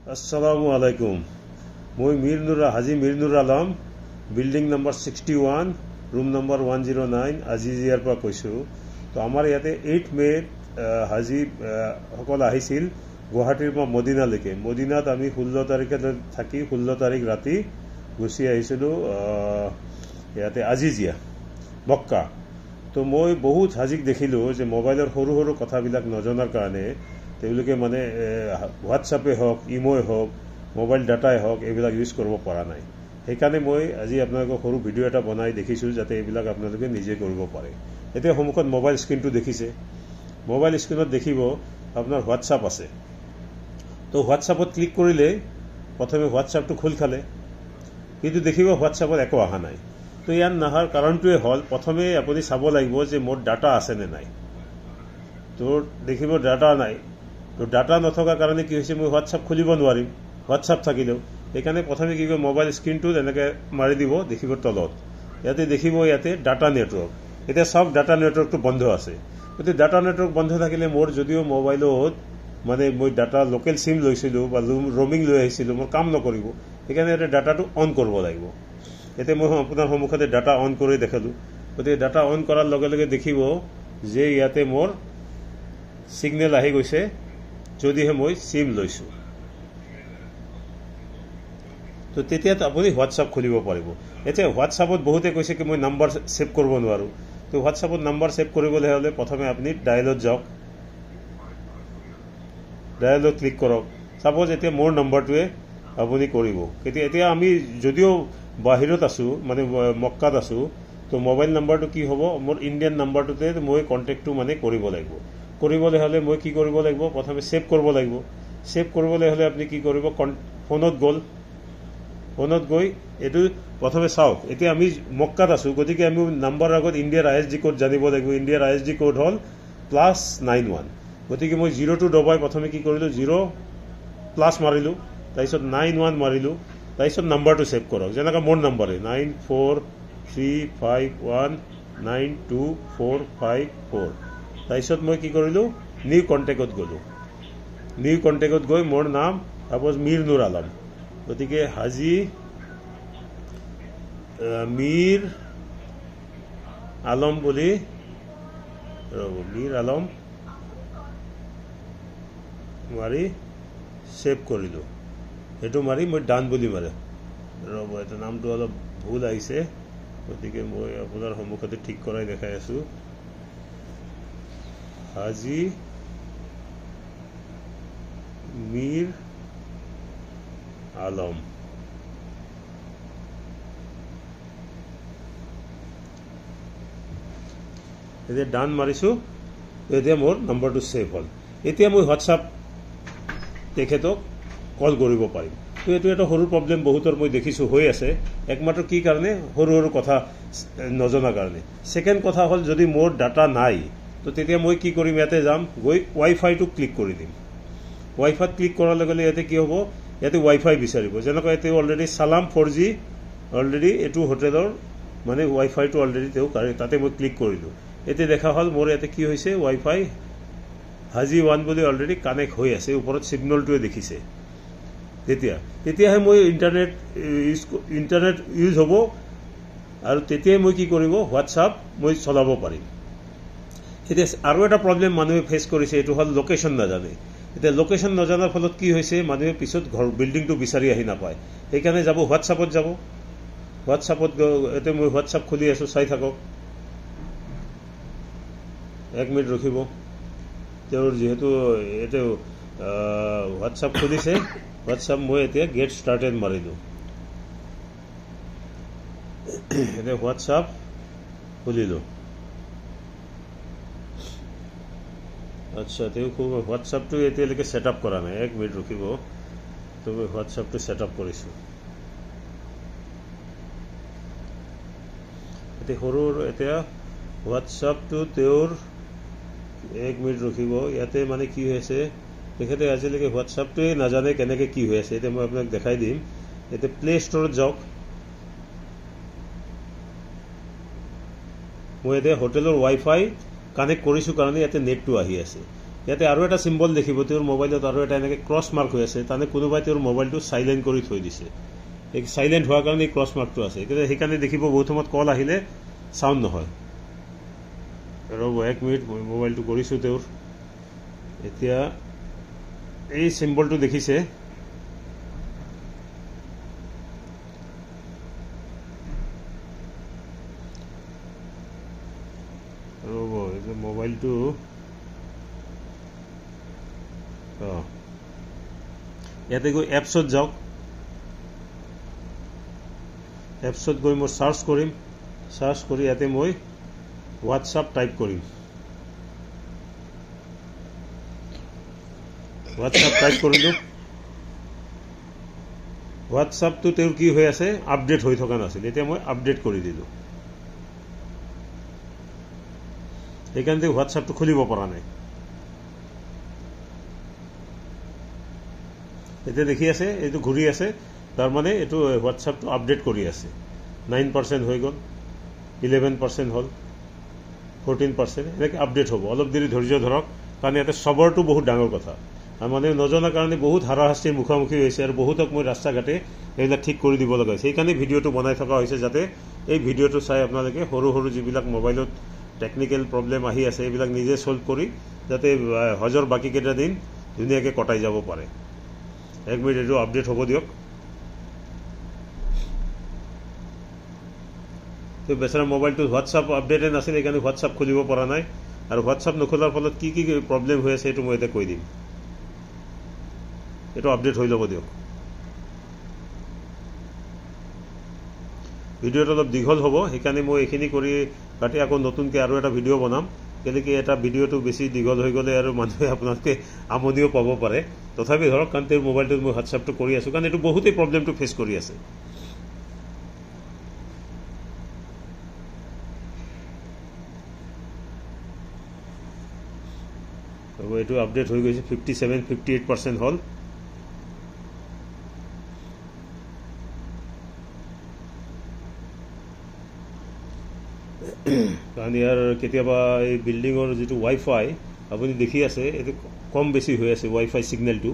Assalamu alaikum. Moi Haji Mir Nur Alam, building number 61, room number 109, Aziziyar pa koisu. To amar yate 8 May Haji hokol ahisil Guwahatir pa Modina leke. Modina ami 16 tarikhe thaki 16 tarik rati gusi ahisilu yate Azizia Mokka. তো মই বহুত হাজিক দেখিলো যে মোবাইলৰ সৰু সৰু কথাবিলাক নজনাৰ কাৰণে তেওঁলোকে মানে হোৱাটছআপে হওক ইমোই হওক মোবাইল ডাটাই হওক এইবিলাক ইউজ কৰিব পৰা নাই সেইকাৰণে মই আজি আপোনালোকক সৰু ভিডিঅ' এটা বনাই দেখিছো যাতে এইবিলাক আপোনালোকে নিজে কৰিব পাৰে এতিয়া সন্মুখত মোবাইল স্ক্ৰীনটো দেখিছে মোবাইল স্ক্ৰীনত দেখিব আপোনাৰ হোৱাটছআপ আছে তো হোৱাটছআপত ক্লিক কৰিলে প্ৰথমে হোৱাটছআপটো খোল খালে কিন্তু দেখিব হোৱাটছআপত একো অহা নাই তো ইয়াৰ নাহাৰ কাৰণটোৱে হল প্ৰথমে আপুনি চাব লাগিব যে মোৰ ডাটা আছে নে নাই তো দেখিব ডাটা নাই তো ডাটা নথকা কাৰণে কি হৈছে মই হোৱাটছআপ খুলিব নোৱাৰিম হোৱাটছআপ থাকিলেও সেইকাৰণে প্ৰথমে কি কৰিব মোবাইল স্ক্ৰীনটো এনেকৈ মাৰি দিব দেখিব তলত ইয়াতে দেখিব ইয়াতে ডাটা নেটৱৰ্ক এতিয়া সব ডাটা নেটৱৰ্কটো বন্ধ আছে গতিকে ডাটা নেটৱৰ্ক বন্ধ থাকিলে মোৰ যদিও মোবাইলত মানে মই ডাটা লোকেল সিম লৈছিলোঁ বা ৰমিং লৈ আহিছিলোঁ মোৰ কাম নকৰিব সেইকাৰণে ইয়াতে ডাটাটো অন কৰিব লাগিব এতে মই আপোনাৰ সন্মুখতে ডাটা অন কৰি দেখালো গতিকে ডাটা অন কৰাৰ লগে লগে দেখিব যে ইয়াতে মোৰ সিগনেল আহি গৈছে যদিহে মই সিম লৈছো তো তেতিয়া আপুনি হোৱাটছআপ খুলিব পাৰিব এতিয়া হোৱাটছআপত বহুতে কৈছে কি মই নাম্বাৰ সেভ কৰিব নোৱাৰো তো হোৱাটছআপত নাম্বাৰ সেভ কৰিবলৈ হলে প্ৰথমে আপুনি ডায়ালত যাওক ডায়ালত ক্লিক কৰক সাপোজ এতিয়া মোৰ নম্বৰটোৱে আপুনি কৰিব এতিয়া আমি যদিও বাহিৰত আছো মানে মক্কাত আছো তো মোবাইল নাম্বাৰটো কি হ'ব মোৰ ইণ্ডিয়ান নাম্বাৰটোতে মই কন্টেক্টটো মানে কৰিব লাগিব কৰিবলৈ হলে মই কি কৰিব লাগিব প্ৰথমে সেভ কৰিব লাগিব সেভ কৰিবলৈ হলে আপুনি কি কৰিব ফোনত গৈ এটো প্ৰথমে চাওক এতিয়া আমি মক্কাত আছো গতিকে আমি নাম্বাৰ আগত ইণ্ডিয়াৰ আইএসডি কোড জানিব লাগিব ইণ্ডিয়াৰ আইএসডি কোড হল +91 গতিকে মই 0 টো দবাই প্ৰথমে কি কৰিলো 0 প্লাস মাৰিলো তাৰপিছত 91 মাৰিলো তাৰপিছত নাম্বাৰটো সেভ কৰক যেনেকা মোৰ নাম্বাৰে 9435192454 তাৰপিছত মই কি কৰিলো নিউ কন্টেক্টত গলো নিউ কন্টেক্টত গৈ মোৰ নাম সাপোজ মিৰ নুৰ আলম গতিকে হাজি মিৰ আলম বুলি মিৰ আলম মাৰি সেভ কৰিলো এটো মাৰি মই ডান বুলি মাৰে ৰব এটা নামটো অলপ ভুল আহিছে গতিকে মই আপোনাৰ সন্মুখতে ঠিক কৰাই দেখাই আছো হাজি মিৰ আলম এতিয়া ডান মাৰিছো এতিয়া মোৰ নম্বৰটো সেভ হল এতিয়া মই হোৱাটছআপ তেখেতক কল কৰিব পাৰিম তো এটো এটা সৰু প্ৰবলেম বহুতৰ মই দেখিছো হৈ আছে একমাত্ৰ কি কাৰণে সৰু সৰু কথা নজনা কাৰণে সেকেন্ড কথা হল যদি মোৰ ডাটা নাই তো তেতিয়া মই কি কৰিম ইয়াতে যাম গৈ ওয়াইফাই টো ক্লিক কৰি দিম ওয়াইফাই ক্লিক কৰাৰ লগে লগে ইয়াতে কি হ'ব ইয়াতে ওয়াইফাই বিচাৰিব যেনেকৈ ইয়াতে অলৰেডি সালাম 4G অলৰেডি এটো হোটেলৰ মানে ওয়াইফাই টো অলৰেডি তেও তাতে মই ক্লিক কৰিলো এতে দেখা হল মোৰ ইয়াতে কি হৈছে ওয়াইফাই হাজি 1 বুলি অলৰেডি কানেক্ট হৈ আছে ওপৰত সিগনেলটোৱে দেখিছে তেতিয়াহে মই ইন্টাৰনেট ইউজ হ'ব আৰু তেতিয়াই মই কি কৰিব হোৱাটছআপ মই চলাব পাৰিম এতিয়া আৰু এটা প্ৰবলেম মানুহে ফেস কৰিছে এটো হল লোকেশন নাজানে এতিয়া লোকেশন নজনাৰ ফলত কি হৈছে মানুহে পিছত ঘৰ বিল্ডিংটো বিচাৰি আহি নাপায় সেইকাৰণে যাব হোৱাটছআপত এতে মই হোৱাটছআপ খুলি আছো চাই থাকক 1 মিনিট ৰখিব তেওঁৰ যেহেতু এতে হোৱাটছআপ খুলিছে হোৱাটছআপ মই এতিয়া গেট ষ্টাৰ্টেড মাৰিলো এতে হোৱাটছআপ খুলিলো আচ্ছা তেও খুব হোৱাটছআপটো এতিয়ালৈকে সেটআপ কৰা নাই 1 মিনিট ৰখিব তো মই হোৱাটছআপটো সেটআপ কৰিছো এতে সৰু এতিয়া হোৱাটছআপটো তেওঁৰ 1 মিনিট ৰখিব ইয়াতে মানে কি হৈছে তেখেতে আজিলৈকে হোৱাটছআপটোৱে নাজানে কেনেকে কি হৈ আছে এতিয়া মই আপোনাক দেখাই দিম এতে প্লে ষ্টৰত যাওক মই এতে হোটেলৰ ওয়াইফাই কানেক্ট কৰিছো কাৰণে ইয়াতে নেটটো আহি আছে ইয়াতে আৰু এটা চিম্বল দেখিব তেওঁৰ মোবাইলত আৰু এটা এনেকৈ ক্ৰছ মাৰ্ক হৈ আছে তাৰমানে কোনোবাই তেওঁৰ মোবাইলটো চাইলেণ্ট কৰি থৈ দিছে এই চাইলেণ্ট হোৱাৰ কাৰণে এই ক্ৰছ মাৰ্কটো আছে সেইকাৰণে দেখিব বহুত সময়ত কল আহিলে চাউণ্ড নহয় ৰ'ব 1 মিনিট মই মোবাইলটো কৰিছোঁ তেওঁৰ এতিয়া এই চিম্বলটো দেখিছে ৰ'ব এই মোবাইলটো ইয়াতে গৈ এপছত যাওক এপছত গৈ মই চাৰ্চ কৰিম চাৰ্চ কৰি ইয়াতে মই হোৱাটছআপ টাইপ কৰিম হোৱাটছআপ টাইপ কৰিলোঁ হোৱাটছআপটো তেওঁৰ কি হৈ আছে আপডেট হৈ থকা নাছিল এতিয়া মই আপডেট কৰি দিলোঁ সেইকাৰণে হোৱাটছআপটো খুলিব পৰা নাই এতিয়া দেখি আছে এইটো ঘূৰি আছে তাৰমানে এইটো হোৱাটছআপটো আপডেট কৰি আছে 9% হৈ গ'ল 11% হ'ল 14% এনেকৈ আপডেট হ'ব অলপ দেৰি ধৈৰ্য ধৰক কাৰণ ইয়াতে চবৰটো বহুত ডাঙৰ কথা আৰু মানে নজনাৰ কাৰণে বহুত হাৰাশাস্তিৰ মুখামুখি হৈছে আৰু বহুতক মই ৰাস্তা ঘাটে এইবিলাক ঠিক কৰি দিব লগা হৈছে সেইকাৰণে ভিডিঅ'টো বনাই থকা হৈছে যাতে এই ভিডিঅ'টো চাই আপোনালোকে সৰু সৰু যিবিলাক মোবাইলত টেকনিকেল প্ৰব্লেম আহি আছে এইবিলাক নিজে ছল্ভ কৰি যাতে হজৰ বাকীকেইটা দিন ধুনীয়াকৈ কটাই যাব পাৰে 1 মিনিট এইটো আপডেট হ'ব দিয়ক তো বেচাৰা মোবাইলটো হোৱাটছআপ আপডেটে নাছিল সেইকাৰণে হোৱাটছআপ খুলিব পৰা নাই আৰু হোৱাটছআপ নখোলাৰ ফলত কি কি প্ৰব্লেম হৈ আছে এইটো মই এতিয়া কৈ দিম এইটো আপডেট হৈ ল'ব দিয়ক ভিডিঅ'টো অলপ দীঘল হ'ব সেইকাৰণে মই এইখিনি কৰি কাটি আকৌ নতুনকৈ আৰু এটা ভিডিঅ' বনাম কেলেকি এটা ভিডিঅ'টো বেছি দীঘল হৈ গ'লে আৰু মানুহে আপোনালোকে আমনিও পাব পাৰে তথাপি ধৰক কাৰণ তেওঁৰ মোবাইলটোত মই হোৱাটছআপটো কৰি আছোঁ কাৰণ এইটো বহুতেই প্ৰব্লেমটো ফেচ কৰি আছে এইটো আপডেট হৈ গৈছে 57-58% হ'ল কাৰণ ইয়াৰ কেতিয়াবা এই বিল্ডিঙৰ যিটো ৱাইফাই আপুনি দেখি আছে এইটো কম বেছি হৈ আছে ৱাইফাই ছিগনেলটো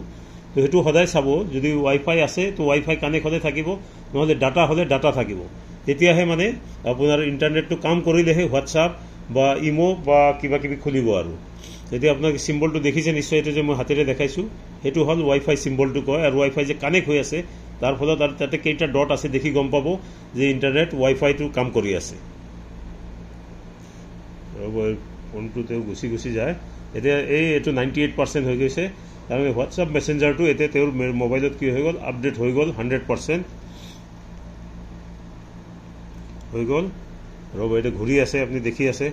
তো সেইটো সদায় চাব যদি ৱাইফাই আছে তো ৱাইফাই কানেক্ট হ'লে থাকিব নহ'লে ডাটা হ'লে ডাটা থাকিব তেতিয়াহে মানে আপোনাৰ ইণ্টাৰনেটটো কাম কৰিলেহে হোৱাটছআপ বা ইমো বা কিবা কিবি খুলিব আৰু এতিয়া আপোনাক চিম্বলটো দেখিছে নিশ্চয় এইটো যে মই হাতেৰে দেখাইছোঁ সেইটো হ'ল ৱাইফাই চিম্বলটো কয় আৰু ৱাইফাই যে কানেক্ট হৈ আছে তাৰ ফলত আৰু তাতে কেইটা ডট আছে দেখি গম পাব যে ইণ্টাৰনেট ৱাইফাইটো কাম কৰি আছে ফোনটোতে গুচি গুচি যায় এতিয়া এইটো 98% হৈ গৈছে আৰু হোৱাটছআপ মেছেঞ্জাৰটো এতিয়া তেওঁৰ মোবাইলত কি হৈ গ'ল আপডেট হৈ গ'ল 100% হৈ গ'ল ৰ'ব এইটো ঘূৰি আছে আপুনি দেখি আছে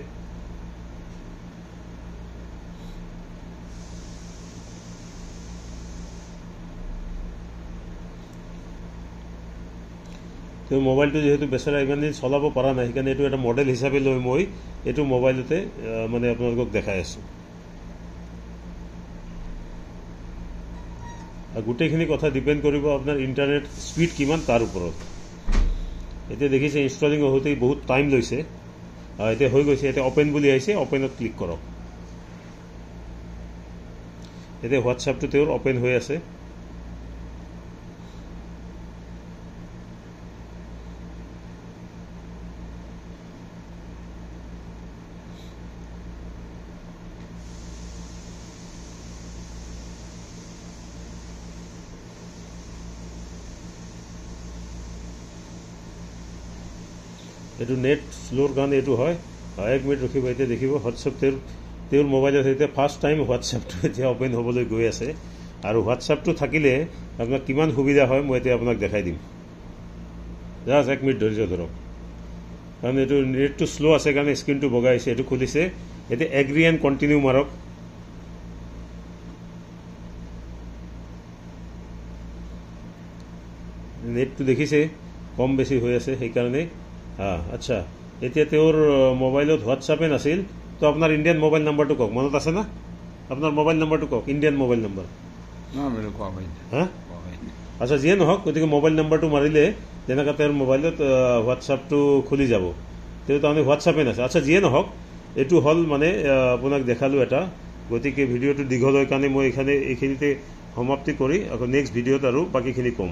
তেওঁ মোবাইলটো যেহেতু বেচাৰা ইমান দিন চলাব পৰা নাই সেইকাৰণে এইটো এটা মডেল হিচাপে লৈ মই এইটো মোবাইলতে মানে আপোনালোকক দেখাই আছোঁ আৰু গোটেইখিনি কথা ডিপেণ্ড কৰিব আপোনাৰ ইণ্টাৰনেট স্পীড কিমান তাৰ ওপৰত এতিয়া দেখিছে ইনষ্টলিং হওঁতেই বহুত টাইম লৈছে এতিয়া হৈ গৈছে এতিয়া অপেন বুলি আহিছে অপেনত ক্লিক কৰক এতিয়া হোৱাটছআপটো তেওঁৰ অপেন হৈ আছে এইটো নেট শ্লোৰ কাৰণে এইটো হয় 1 মিনিট ৰখিব এতিয়া দেখিব হোৱাটছআপ তেওঁৰ মোবাইলত এতিয়া ফাৰ্ষ্ট টাইম হোৱাটছআপটো এতিয়া অপেন হ'বলৈ গৈ আছে আৰু হোৱাটছআপটো থাকিলে আপোনাক কিমান সুবিধা হয় মই এতিয়া আপোনাক দেখাই দিম জাষ্ট 1 মিনিট ধৈৰ্য ধৰক কাৰণ এইটো নেটটো শ্ল' আছে কাৰণে স্ক্ৰীনটো বগাই আহিছে এইটো খুলিছে এতিয়া এগ্ৰি এণ্ড কণ্টিনিউ মাৰক নেটটো দেখিছে কম বেছি হৈ আছে সেইকাৰণে আচ্ছা এতিয়া তেওঁৰ মোবাইলত হোৱাটছআপে নাছিল তো আপোনাৰ ইণ্ডিয়ান মোবাইল নাম্বাৰটো কওক মনত আছে না আপোনাৰ মোবাইল নাম্বাৰটো কওক ইণ্ডিয়ান মোবাইল নাম্বাৰ আচ্ছা যিয়ে নহওক গতিকে মোবাইল নাম্বাৰটো মাৰিলে তেনেকৈ তেওঁৰ মোবাইলত হোৱাটছআপটো খুলি যাব তেওঁ তাৰমানে হোৱাটছআপে নাছিল আচ্ছা যিয়ে নহওক এইটো হ'ল মানে আপোনাক দেখালোঁ এটা গতিকে ভিডিঅ'টো দীঘল হয় কাৰণে মই এইখিনিতে সমাপ্তি কৰি আকৌ নেক্সট ভিডিঅ'ত আৰু বাকীখিনি ক'ম